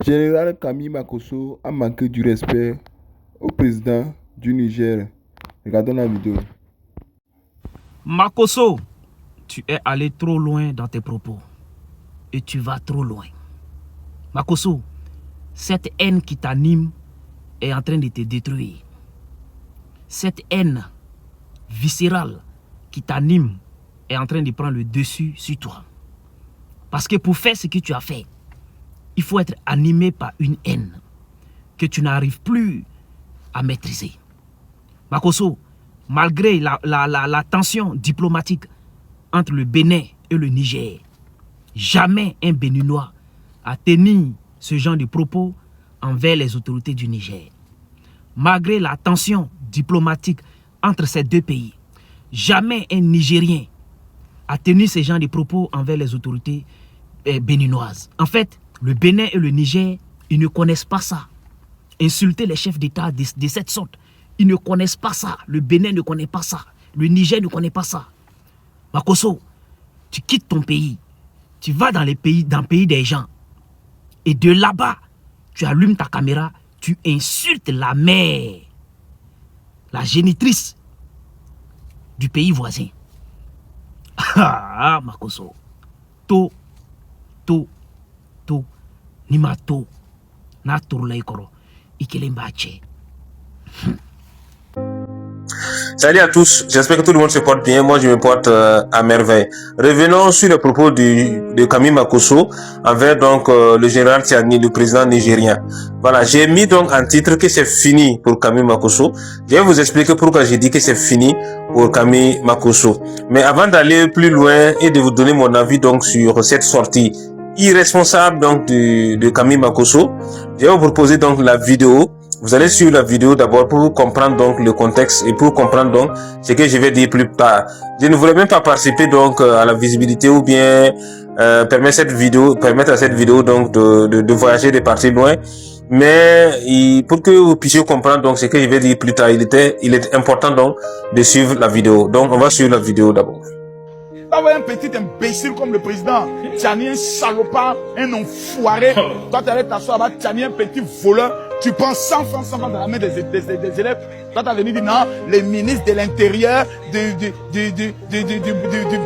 Général Camille Makosso a manqué du respect au président du Niger. Regardons la vidéo. Makosso, tu es allé trop loin dans tes propos. Et tu vas trop loin. Makosso, cette haine qui t'anime est en train de te détruire. Cette haine viscérale qui t'anime est en train de prendre le dessus sur toi. Parce que pour faire ce que tu as fait, il faut être animé par une haine que tu n'arrives plus à maîtriser. Makosso, malgré la tension diplomatique entre le Bénin et le Niger, jamais un Béninois a tenu ce genre de propos envers les autorités du Niger. Malgré la tension diplomatique entre ces deux pays, jamais un Nigérien a tenu ce genre de propos envers les autorités béninoises. En fait, le Bénin et le Niger, ils ne connaissent pas ça. Insulter les chefs d'État de cette sorte, ils ne connaissent pas ça. Le Bénin ne connaît pas ça. Le Niger ne connaît pas ça. Makosso, tu quittes ton pays. Tu vas dans le pays des gens. Et de là-bas, tu allumes ta caméra, tu insultes la mère, la génitrice du pays voisin. Ah, Makosso. Nimato, na turlaikoro, ikelembache. Salut à tous, j'espère que tout le monde se porte bien. Moi, je me porte à merveille. Revenons sur les propos de Camille Makosso envers donc le général Tiani, le président nigérien. Voilà, j'ai mis donc en titre que c'est fini pour Camille Makosso. Je vais vous expliquer pourquoi j'ai dit que c'est fini pour Camille Makosso. Mais avant d'aller plus loin et de vous donner mon avis donc sur cette sortie irresponsable donc de Camille Makosso, je vais vous proposer donc la vidéo. Vous allez suivre la vidéo d'abord pour comprendre donc le contexte et pour comprendre donc ce que je vais dire plus tard. Je ne voulais même pas participer donc à la visibilité ou bien permettre à cette vidéo donc de voyager, de partir loin. Mais pour que vous puissiez comprendre donc ce que je vais dire plus tard, il est important donc de suivre la vidéo. Donc on va suivre la vidéo d'abord. D'avoir un petit imbécile comme le président, Tiani un salopard, un enfoiré. Toi, tu allais t'asseoir là-bas, Tiani un petit voleur. Tu prends 100 francs dans la main des élèves. Toi, tu as venu dire non, le ministre de l'Intérieur du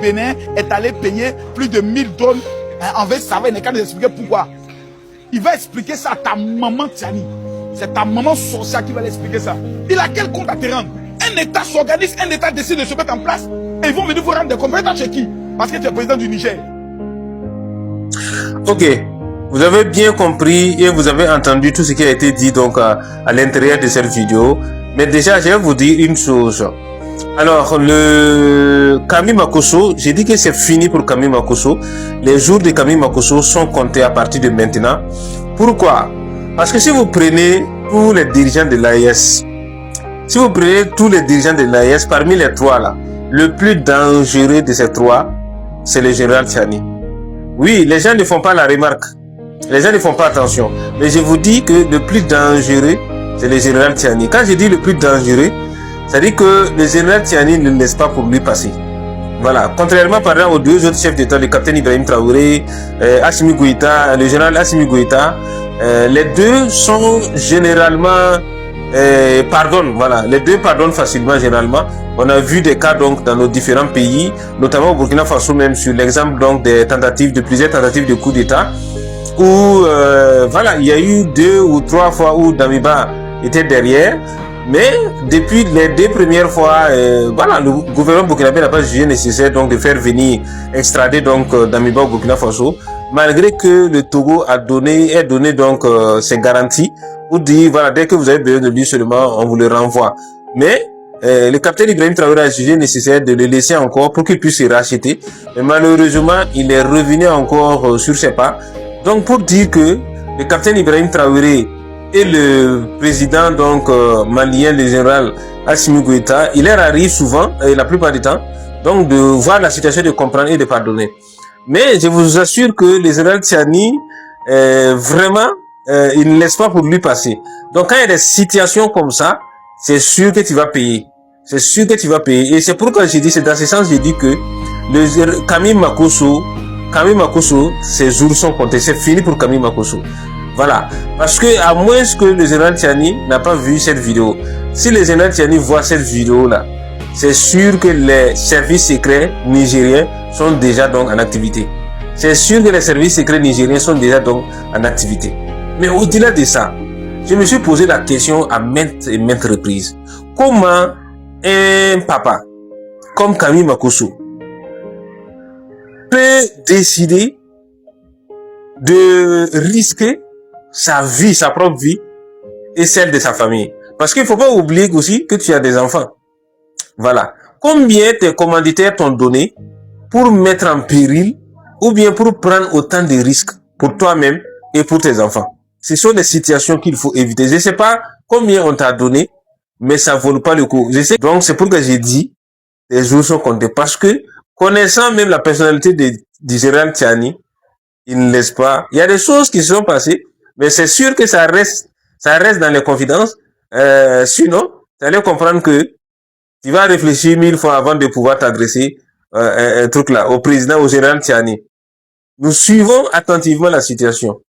Bénin est allé payer plus de 1000 tonnes envers Sava. Il n'est qu'à nous expliquer pourquoi. Il va expliquer ça à ta maman, Tiani. C'est ta maman sorcière qui va l'expliquer ça. Il a quel compte à te rendre? Un État s'organise, un État décide de se mettre en place. Et ils vont venir vous rendre des comptes chez qui? Parce que tu es président du Niger. Ok, vous avez bien compris et vous avez entendu tout ce qui a été dit donc à l'intérieur de cette vidéo. Mais déjà, je vais vous dire une chose. Alors, le Camille Makosso, j'ai dit que c'est fini pour Camille Makosso. Les jours de Camille Makosso sont comptés à partir de maintenant. Pourquoi? Parce que si vous prenez tous les dirigeants de l'AES, parmi les trois là, le plus dangereux de ces trois, c'est le général Tiani. Oui, les gens ne font pas la remarque. Les gens ne font pas attention. Mais je vous dis que le plus dangereux, c'est le général Tiani. Quand je dis le plus dangereux, ça dit que le général Tiani ne laisse pas pour lui passer. Voilà. Contrairement par exemple aux deux autres chefs d'État, le capitaine Ibrahim Traoré, Assimi Goïta, le général Assimi Goïta, les deux sont généralement les deux pardonnent facilement généralement. On a vu des cas donc dans nos différents pays, notamment au Burkina Faso même, sur l'exemple donc de plusieurs tentatives de coup d'État où voilà, il y a eu 2 ou 3 fois où Damiba était derrière, mais depuis les 2 premières fois, voilà, le gouvernement burkinabé n'a pas jugé nécessaire donc de faire venir extrader donc Damiba au Burkina Faso, malgré que le Togo ait donné donc ses garanties pour dire voilà, dès que vous avez besoin de lui seulement, on vous le renvoie. Mais le capitaine Ibrahim Traoré a jugé nécessaire de le laisser encore pour qu'il puisse se racheter. Mais malheureusement, il est revenu encore sur ses pas. Donc pour dire que le capitaine Ibrahim Traoré et le président donc malien, le général Assimi Goïta, il leur arrive souvent, et la plupart du temps, donc de voir la situation, de comprendre et de pardonner. Mais je vous assure que le général Tiani, vraiment, il ne laisse pas pour lui passer. Donc quand il y a des situations comme ça, c'est sûr que tu vas payer. C'est sûr que tu vas payer. Et c'est pourquoi j'ai dit, c'est dans ce sens j'ai dit que le Camille Makosso, ses jours sont comptés. C'est fini pour Camille Makosso. Voilà. Parce que, à moins que le général Tchani n'a pas vu cette vidéo. Si le général Tchani voit cette vidéo-là, c'est sûr que les services secrets nigériens sont déjà donc en activité. C'est sûr que les services secrets nigériens sont déjà donc en activité. Mais au-delà de ça, je me suis posé la question à maintes et maintes reprises. Comment un papa comme Camille Makosso peut décider de risquer sa vie, sa propre vie et celle de sa famille? Parce qu'il ne faut pas oublier aussi que tu as des enfants. Voilà. Combien tes commanditaires t'ont donné pour mettre en péril ou bien pour prendre autant de risques pour toi-même et pour tes enfants? Ce sont des situations qu'il faut éviter. Je ne sais pas combien on t'a donné, mais ça ne vaut pas le coup. Je sais. Donc, c'est pourquoi j'ai dit les jours sont comptés. Parce que, connaissant même la personnalité du général Tchani, il ne laisse pas. Il y a des choses qui se sont passées, mais c'est sûr que ça reste dans les confidences. Sinon, tu allais comprendre que tu vas réfléchir 1000 fois avant de pouvoir t'adresser un truc là, au président, au général Tchani. Nous suivons attentivement la situation.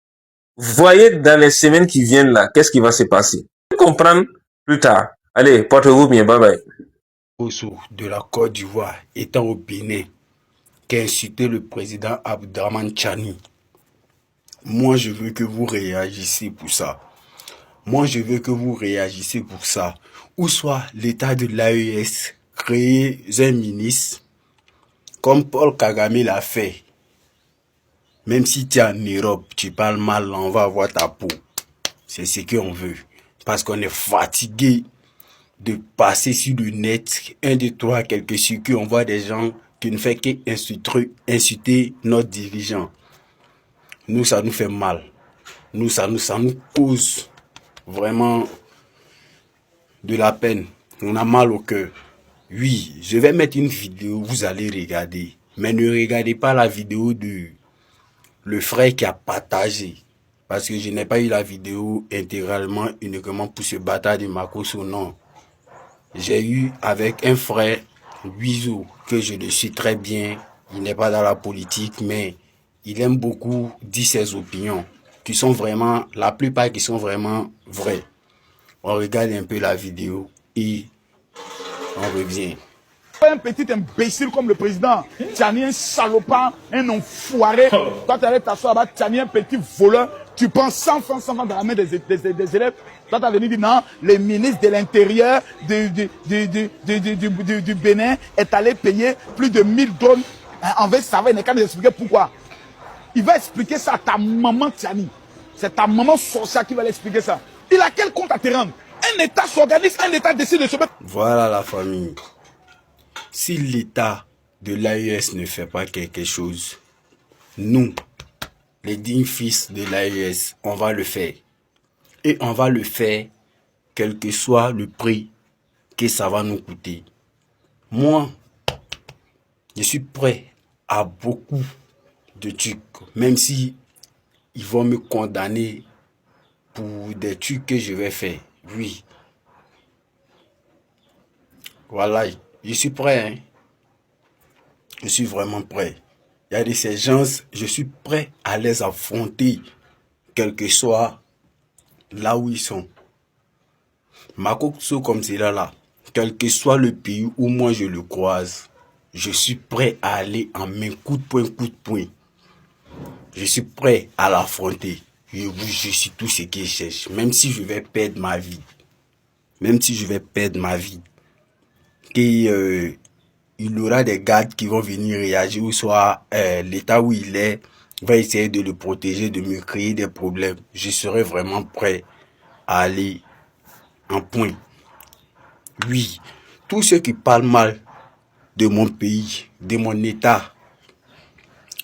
Voyez dans les semaines qui viennent là, qu'est-ce qui va se passer. Comprendre plus tard. Allez, portez-vous bien, bye bye. Makosso de la Côte d'Ivoire étant au Bénin, qui a insulté le président Abdraman Tchani. Moi, je veux que vous réagissiez pour ça. Moi, je veux que vous réagissiez pour ça. Ou soit l'état de l'AES crée un ministre, comme Paul Kagame l'a fait. Même si tu es en Europe, tu parles mal, on va avoir ta peau. C'est ce qu'on veut. Parce qu'on est fatigué de passer sur le net, 1, 2, 3, quelques circuits, on voit des gens qui ne font qu'insulter notre dirigeant. Nous, ça nous fait mal. Nous, ça nous cause vraiment de la peine. On a mal au cœur. Oui, je vais mettre une vidéo, vous allez regarder. Mais ne regardez pas la vidéo de le frère qui a partagé. Parce que je n'ai pas eu la vidéo intégralement, uniquement pour ce bâtard de Makosso, non. J'ai eu avec un frère, Wizo, que je le suis très bien. Il n'est pas dans la politique, mais il aime beaucoup dire ses opinions, qui sont vraiment, la plupart qui sont vraiment vraies. On regarde un peu la vidéo et on revient. Un petit imbécile comme le président Tchani, un salopard, un enfoiré. Toi, tu allais t'asseoir là-bas, Tchani, un petit voleur. Tu prends 100 francs dans la main des élèves. Toi, tu as venu dire non, le ministre de l'Intérieur du Bénin est allé payer plus de 1000 dons envers Sava. Il n'est qu'à nous expliquer pourquoi. Il va expliquer ça à ta maman Tchani. C'est ta maman sorcière qui va l'expliquer ça. Il a quel compte à te rendre? Un État s'organise, un État décide de se mettre. Voilà la famille. Si l'État de l'AES ne fait pas quelque chose, nous, les dignes fils de l'AES, on va le faire. Et on va le faire quel que soit le prix que ça va nous coûter. Moi, je suis prêt à beaucoup de trucs, même si ils vont me condamner pour des trucs que je vais faire. Oui. Voilà, je suis prêt. Hein. Je suis vraiment prêt. Il y a de ces gens, je suis prêt à les affronter, quel que soit là où ils sont. Makosso comme c'est là, quel que soit le pays où moi je le croise, je suis prêt à aller en main coup de poing. Je suis prêt à l'affronter. Je suis tout ce qu'il cherche. Même si je vais perdre ma vie. Même si je vais perdre ma vie. Il y aura des gardes qui vont venir réagir, ou soit l'état où il est va essayer de le protéger, de me créer des problèmes. Je serai vraiment prêt à aller en point. Oui, tous ceux qui parlent mal de mon pays, de mon état,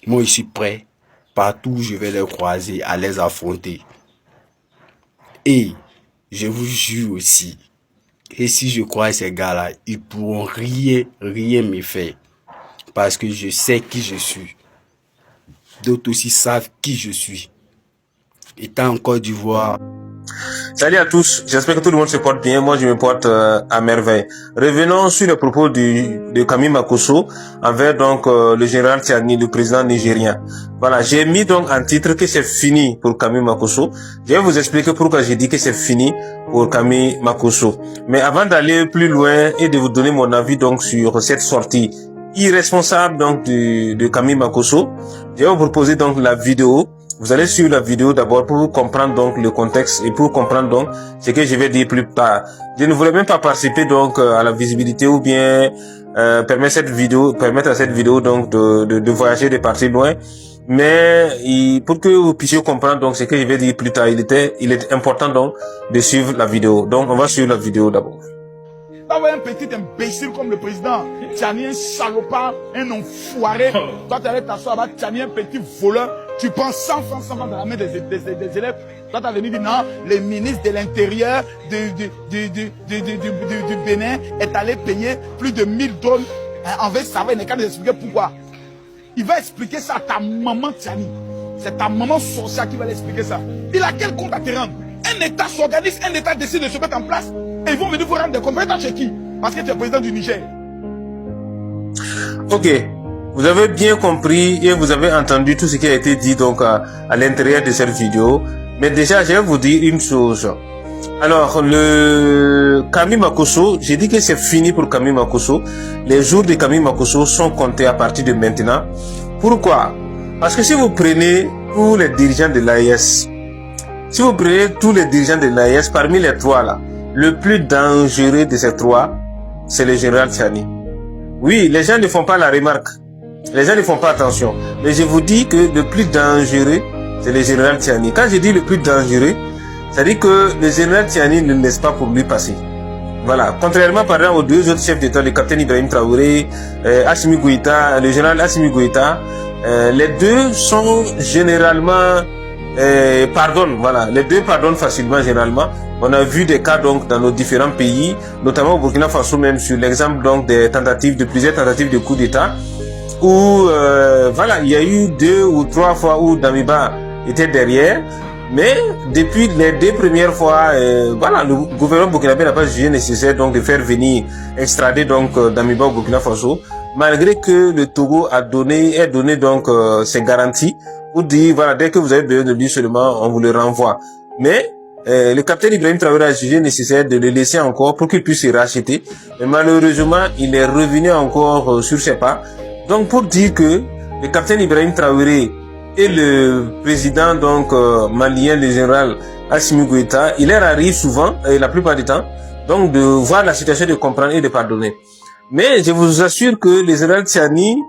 moi je suis prêt, partout où je vais les croiser, à les affronter. Et je vous jure aussi, et si je crois à ces gars-là, ils pourront rien me faire. Parce que je sais qui je suis. D'autres aussi savent qui je suis. Étant en Côte d'Ivoire. Salut à tous, j'espère que tout le monde se porte bien. Moi, je me porte à merveille. Revenons sur les propos de Camille Makosso envers donc le général Tiani, le président nigérien. Voilà, j'ai mis donc en titre que c'est fini pour Camille Makosso. Je vais vous expliquer pourquoi j'ai dit que c'est fini pour Camille Makosso. Mais avant d'aller plus loin et de vous donner mon avis donc sur cette sortie irresponsable donc de Camille Makosso, je vais vous proposer donc la vidéo. Vous allez suivre la vidéo d'abord pour comprendre donc le contexte et pour comprendre donc ce que je vais dire plus tard. Je ne voulais même pas participer donc à la visibilité ou bien permettre à cette vidéo donc de voyager, de partir loin. Mais pour que vous puissiez comprendre donc ce que je vais dire plus tard, il est important donc de suivre la vidéo. Donc on va suivre la vidéo d'abord. D'avoir un petit imbécile comme le président Tiani, un salopard, un enfoiré. Toi, tu allais t'asseoir là-bas, Tiani, un petit voleur. Tu prends 100 francs dans la main des élèves. Toi, tu as venu dire non, le ministre de l'Intérieur du Bénin est allé payer plus de 1000 $. Envers ça va, il n'est qu'à nous expliquer pourquoi. Il va expliquer ça à ta maman Tiani. C'est ta maman sorcière qui va l'expliquer ça. Il a quel compte à te rendre? Un État s'organise, un État décide de se mettre en place. Et ils vont venir vous rendre des comptes chez qui? Parce que tu es président du Niger. Ok, vous avez bien compris et vous avez entendu tout ce qui a été dit donc à l'intérieur de cette vidéo. Mais déjà, je vais vous dire une chose. Alors, le Camille Makosso, j'ai dit que c'est fini pour Camille Makosso. Les jours de Camille Makosso sont comptés à partir de maintenant. Pourquoi? Parce que si vous prenez tous les dirigeants de l'AES, parmi les trois là, le plus dangereux de ces trois, c'est le général Tiani. Oui, les gens ne font pas la remarque. Les gens ne font pas attention. Mais je vous dis que le plus dangereux, c'est le général Tiani. Quand je dis le plus dangereux, ça dit que le général Tiani ne laisse pas pour lui passer. Voilà. Contrairement par exemple aux deux autres chefs d'État, le capitaine Ibrahim Traoré, Assimi Goïta, le général Assimi Goïta, les deux sont généralement les deux pardonnent facilement généralement. On a vu des cas donc dans nos différents pays, notamment au Burkina Faso même sur l'exemple donc de plusieurs tentatives de coup d'État où il y a eu 2 ou 3 fois où Damiba était derrière, mais depuis les 2 premières fois, le gouvernement burkinabé n'a pas jugé nécessaire donc de faire venir extrader donc Damiba au Burkina Faso, malgré que le Togo a donné donc ses garanties pour dire voilà, dès que vous avez besoin de lui seulement, on vous le renvoie. Mais le capitaine Ibrahim Traoré a jugé nécessaire de le laisser encore pour qu'il puisse se racheter. Mais malheureusement, il est revenu encore sur ses pas. Donc pour dire que le capitaine Ibrahim Traoré et le président donc malien, le général Assimi Goïta, il leur arrive souvent, et la plupart du temps, donc de voir la situation, de comprendre et de pardonner. Mais je vous assure que le général Tiani,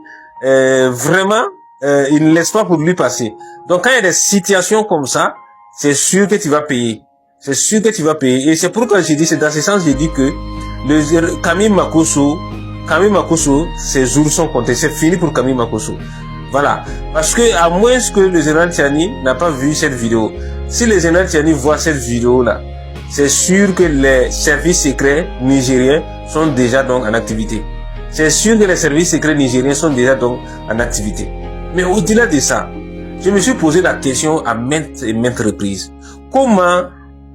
vraiment, il ne laisse pas pour lui passer. Donc quand il y a des situations comme ça, c'est sûr que tu vas payer. C'est sûr que tu vas payer. Et c'est pourquoi j'ai dit, c'est dans ce sens j'ai dit que le Camille Makosso, ses jours sont comptés. C'est fini pour Camille Makosso. Voilà. Parce que, à moins que le général Tiani n'a pas vu cette vidéo. Si le général Tiani voit cette vidéo-là, c'est sûr que les services secrets nigériens sont déjà donc en activité. C'est sûr que les services secrets nigériens sont déjà donc en activité. Mais au-delà de ça, je me suis posé la question à maintes et maintes reprises. Comment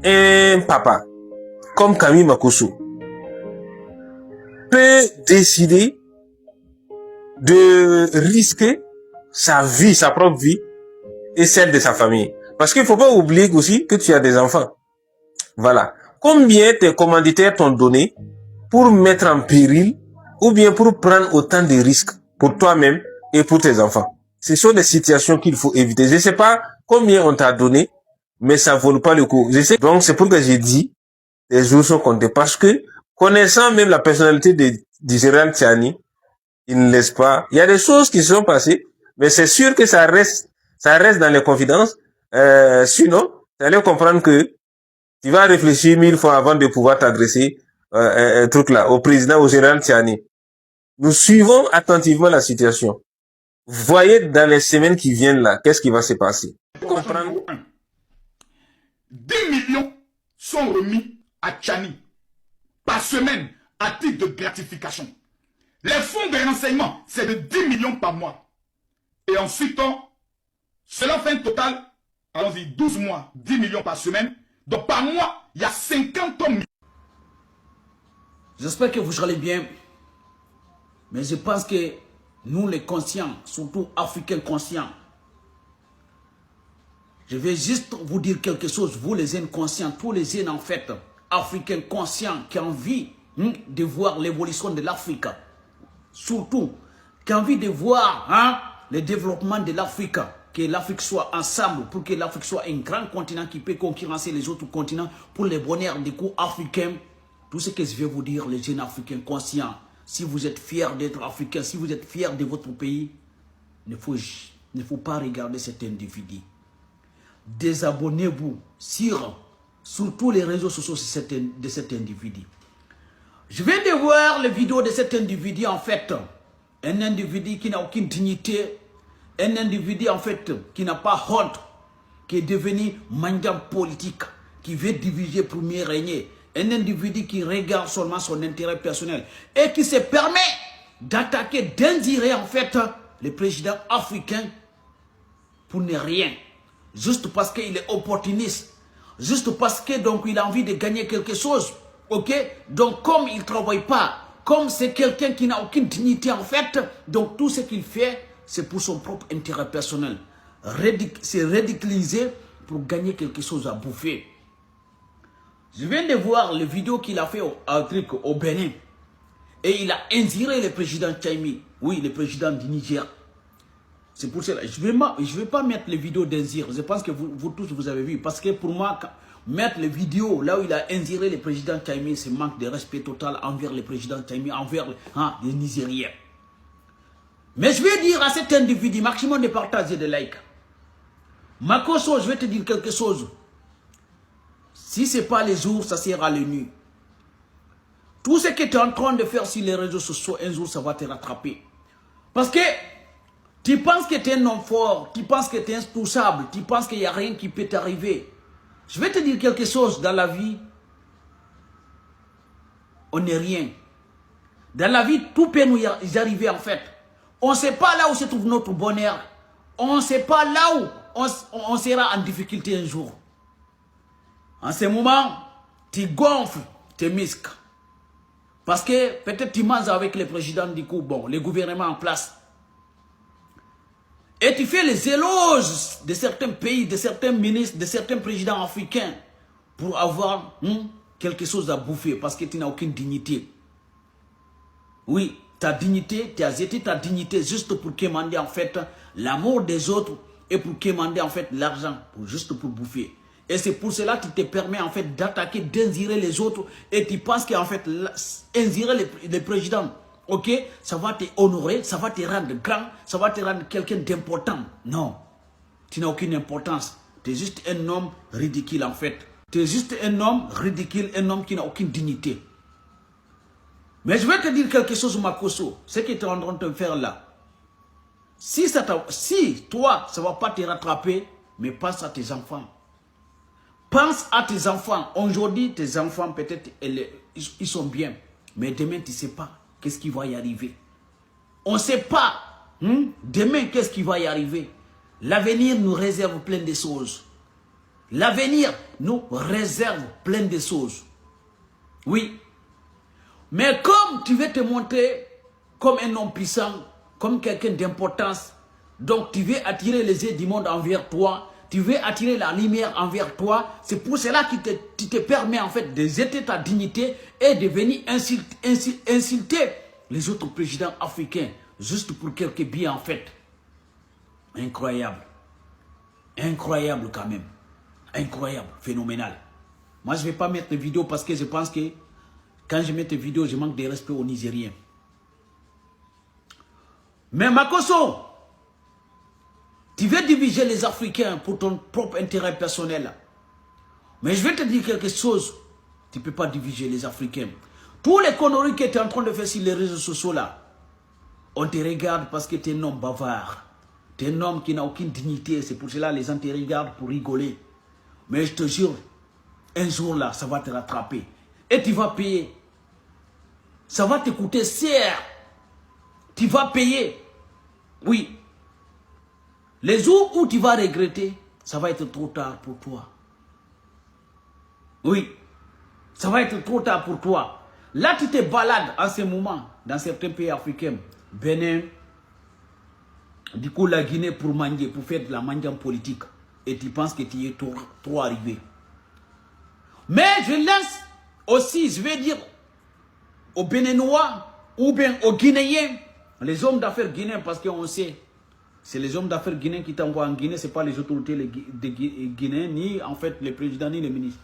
un papa comme Camille Makosso peut décider de risquer sa vie, sa propre vie et celle de sa famille? Parce qu'il ne faut pas oublier aussi que tu as des enfants. Voilà. Combien tes commanditaires t'ont donné pour mettre en péril ou bien pour prendre autant de risques pour toi-même et pour tes enfants? Ce sont des situations qu'il faut éviter. Je ne sais pas combien on t'a donné, mais ça ne vaut pas le coup. Donc c'est pourquoi j'ai dit les jours sont comptés. Parce que connaissant même la personnalité du général Tiani, il ne laisse pas. Il y a des choses qui se sont passées, mais c'est sûr que ça reste dans les confidences. Sinon, tu allais comprendre que tu vas réfléchir 1000 fois avant de pouvoir t'adresser un truc là, au président, au général Tiani. Nous suivons attentivement la situation. Voyez dans les semaines qui viennent là, qu'est-ce qui va se passer. Comprendre. 10 millions sont remis à Tiani par semaine à titre de gratification. Les fonds de renseignement, c'est de 10 millions par mois. Et ensuite, cela fait un total, allons-y, 12 mois, 10 millions par semaine, Donc par mois, il y a 50 hommes. J'espère que vous allez bien. Mais je pense que nous les conscients, surtout africains conscients, je vais juste vous dire quelque chose, vous les inconscients, tous les jeunes en fait, africains conscients qui ont envie de voir l'évolution de l'Afrique. Surtout, qui ont envie de voir le développement de l'Afrique. Que l'Afrique soit ensemble, pour que l'Afrique soit un grand continent qui peut concurrencer les autres continents pour les bonheurs des coups africains. Tout ce que je vais vous dire, les jeunes africains conscients, si vous êtes fiers d'être africains, si vous êtes fiers de votre pays, il ne faut pas regarder cet individu. Désabonnez-vous sur tous les réseaux sociaux de cet individu. Je viens de voir les vidéos de cet individu, en fait. Un individu qui n'a aucune dignité. Un individu, en fait, qui n'a pas honte. Qui est devenu mendiant politique. Qui veut diviser pour mieux régner. Un individu qui regarde seulement son intérêt personnel. Et qui se permet d'attaquer, d'indirer, en fait, le président africain pour ne rien. Juste parce qu'il est opportuniste. Juste parce que donc il a envie de gagner quelque chose. Ok? Donc comme il ne travaille pas, comme c'est quelqu'un qui n'a aucune dignité en fait, donc tout ce qu'il fait, c'est pour son propre intérêt personnel. C'est ridiculiser pour gagner quelque chose à bouffer. Je viens de voir les vidéos qu'il a fait au Bénin. Et il a indiré le président Tchaimi. Oui, le président du Niger. C'est pour cela. Je vais pas mettre les vidéos d'Inzir. Je pense que vous tous, vous avez vu. Parce que pour moi, mettre les vidéos là où il a indiré le président Tchaimi, c'est manque de respect total envers le président Tchaimi, envers les Nigériens. Mais je vais dire à cet individu, maximum de partage et de like. Makosso, je vais te dire quelque chose. Si ce n'est pas les jours, ça sera les nuits. Tout ce que tu es en train de faire sur les réseaux sociaux, un jour, ça va te rattraper. Parce que tu penses que tu es un homme fort, tu penses que tu es intouchable, tu penses qu'il n'y a rien qui peut t'arriver. Je vais te dire quelque chose, dans la vie, on n'est rien. Dans la vie, tout peut nous y arriver en fait. On ne sait pas là où se trouve notre bonheur. On ne sait pas là où on sera en difficulté un jour. En ce moment, tu gonfles tes muscles. Parce que peut-être tu manges avec le président du coup, bon, le gouvernement en place. Et tu fais les éloges de certains pays, de certains ministres, de certains présidents africains pour avoir quelque chose à bouffer parce que tu n'as aucune dignité. Oui, ta dignité, tu as jeté ta dignité juste pour quémander en fait l'amour des autres et pour quémander en fait l'argent, juste pour bouffer. Et c'est pour cela que tu te permets en fait d'attaquer, d'inzirer les autres et tu penses qu'en fait, inzirer les présidents, ok, ça va te honorer, ça va te rendre grand, ça va te rendre quelqu'un d'important. Non, tu n'as aucune importance. Tu es juste un homme ridicule en fait. Tu es juste un homme ridicule, un homme qui n'a aucune dignité. Mais je vais te dire quelque chose, Makosso. Ce que tu es en train de faire là. Si toi, ça ne va pas te rattraper, mais pense à tes enfants. Pense à tes enfants. Aujourd'hui, tes enfants, peut-être, ils sont bien. Mais demain, tu ne sais pas qu'est-ce qui va y arriver. On ne sait pas. Demain, qu'est-ce qui va y arriver. L'avenir nous réserve plein de choses. L'avenir nous réserve plein de choses. Oui. Mais comme tu veux te montrer comme un homme puissant, comme quelqu'un d'importance, donc tu veux attirer les yeux du monde envers toi, tu veux attirer la lumière envers toi, c'est pour cela que tu te permets en fait de jeter ta dignité et de venir insulter les autres présidents africains, juste pour quelques biens en fait. Incroyable. Incroyable quand même. Incroyable, phénoménal. Moi je ne vais pas mettre de vidéo parce que je pense que quand je mets tes vidéos, je manque de respect aux Nigériens. Mais Makosso, tu veux diviser les Africains pour ton propre intérêt personnel. Mais je vais te dire quelque chose. Tu ne peux pas diviser les Africains. Tous les conneries que tu es en train de faire sur les réseaux sociaux là, on te regarde parce que tu es un homme bavard. Tu es un homme qui n'a aucune dignité. C'est pour cela que les gens te regardent pour rigoler. Mais je te jure, un jour là, ça va te rattraper. Et tu vas payer. Ça va te coûter cher. Tu vas payer. Oui. Les jours où tu vas regretter, ça va être trop tard pour toi. Oui, ça va être trop tard pour toi. Là, tu te balades en ce moment dans certains pays africains. Bénin, du coup la Guinée pour manger, pour faire de la mangeance politique. Et tu penses que tu es trop arrivé. Mais je laisse aussi, je vais dire, aux Béninois ou bien aux Guinéens, les hommes d'affaires guinéens, parce qu'on sait, c'est les hommes d'affaires guinéens qui t'envoient en Guinée, ce n'est pas les autorités guinéennes, ni en fait les présidents, ni les ministres.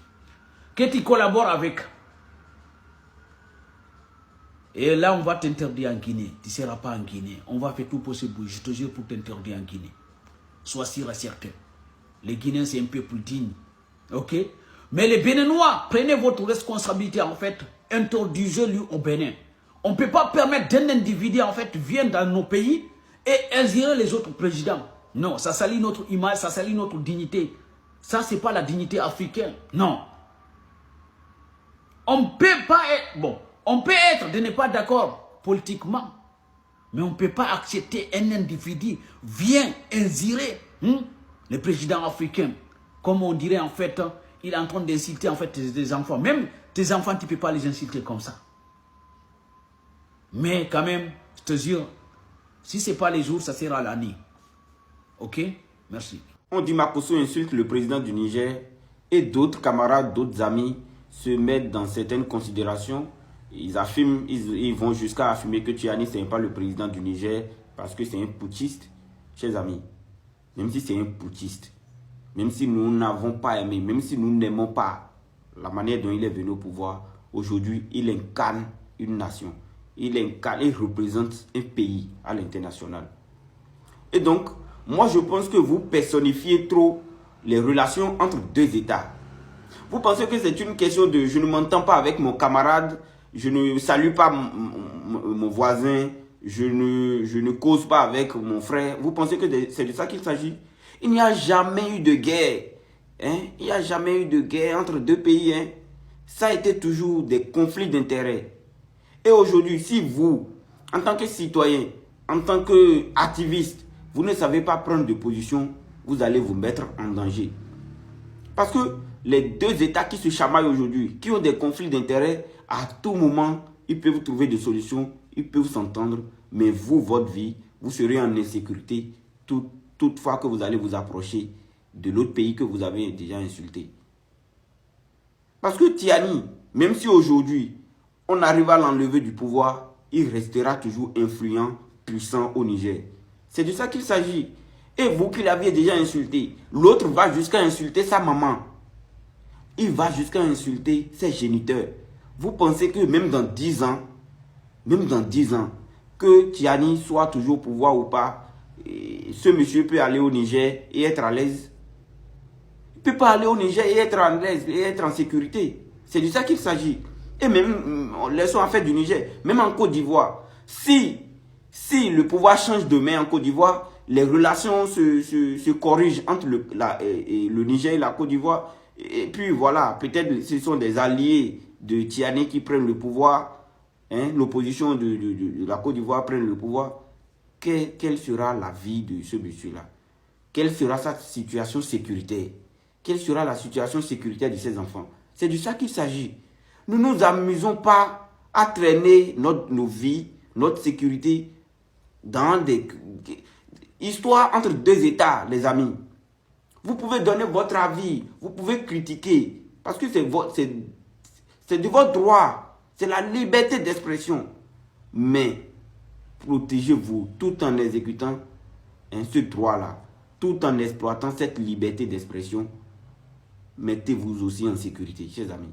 Que tu collabores avec. Et là, on va t'interdire en Guinée. Tu ne seras pas en Guinée. On va faire tout possible, je te jure, pour t'interdire en Guinée. Sois sûr et certain. Les Guinéens, c'est un peuple digne. Ok? Mais les Béninois, prenez votre responsabilité, en fait. Introduisez-lui au Bénin. On ne peut pas permettre d'un individu, en fait, vienne dans nos pays et insérer les autres présidents. Non, ça salit notre image, ça salit notre dignité. Ça, ce n'est pas la dignité africaine. Non. On ne peut pas être... Bon, on peut être de ne pas d'accord politiquement. Mais on ne peut pas accepter un individu vient insérer les présidents africains. Comme on dirait, en fait, il est en train d'insulter, en fait, des enfants. Même tes enfants, tu ne peux pas les insulter comme ça. Mais quand même, je te jure, si ce n'est pas les jours, ça sera l'année. Ok? Merci. On dit Makosso insulte le président du Niger et d'autres camarades, d'autres amis se mettent dans certaines considérations. Ils affirment, ils vont jusqu'à affirmer que Tiani, ce n'est pas le président du Niger parce que c'est un putschiste. Chers amis, même si c'est un putschiste, même si nous n'avons pas aimé, même si nous n'aimons pas la manière dont il est venu au pouvoir, aujourd'hui, il incarne une nation. Il représente un pays à l'international. Et donc, moi je pense que vous personnifiez trop les relations entre deux États. Vous pensez que c'est une question de je ne m'entends pas avec mon camarade, je ne salue pas mon voisin, je ne cause pas avec mon frère. Vous pensez que c'est de ça qu'il s'agit? Il n'y a jamais eu de guerre. Hein? Il n'y a jamais eu de guerre entre deux pays. Hein? Ça a été toujours des conflits d'intérêts. Et aujourd'hui, si vous, en tant que citoyen, en tant qu'activiste, vous ne savez pas prendre de position, vous allez vous mettre en danger. Parce que les deux États qui se chamaillent aujourd'hui, qui ont des conflits d'intérêts, à tout moment, ils peuvent trouver des solutions, ils peuvent s'entendre, mais vous, votre vie, vous serez en insécurité toute fois que vous allez vous approcher de l'autre pays que vous avez déjà insulté. Parce que Tiani, même si aujourd'hui, on arrive à l'enlever du pouvoir, il restera toujours influent, puissant au Niger. C'est de ça qu'il s'agit. Et vous qui l'aviez déjà insulté, l'autre va jusqu'à insulter sa maman. Il va jusqu'à insulter ses géniteurs. Vous pensez que même dans 10 ans, que Tiani soit toujours au pouvoir ou pas, ce monsieur peut aller au Niger et être à l'aise? Il ne peut pas aller au Niger et être à l'aise et être en sécurité. C'est de ça qu'il s'agit. Et même, laissons en fait du Niger, même en Côte d'Ivoire, si le pouvoir change de main en Côte d'Ivoire, les relations se corrigent entre le Niger et la Côte d'Ivoire. Et puis voilà, peut-être ce sont des alliés de Tiani qui prennent le pouvoir. Hein, l'opposition de la Côte d'Ivoire prenne le pouvoir. Quelle sera la vie de ce monsieur-là? Quelle sera sa situation sécuritaire? Quelle sera la situation sécuritaire de ses enfants? C'est de ça qu'il s'agit. Nous ne nous amusons pas à traîner nos vies, notre sécurité dans des histoires entre deux États, les amis. Vous pouvez donner votre avis, vous pouvez critiquer, parce que c'est de votre droit, c'est la liberté d'expression. Mais protégez-vous tout en exécutant ce droit-là, tout en exploitant cette liberté d'expression. Mettez-vous aussi en sécurité, chers amis.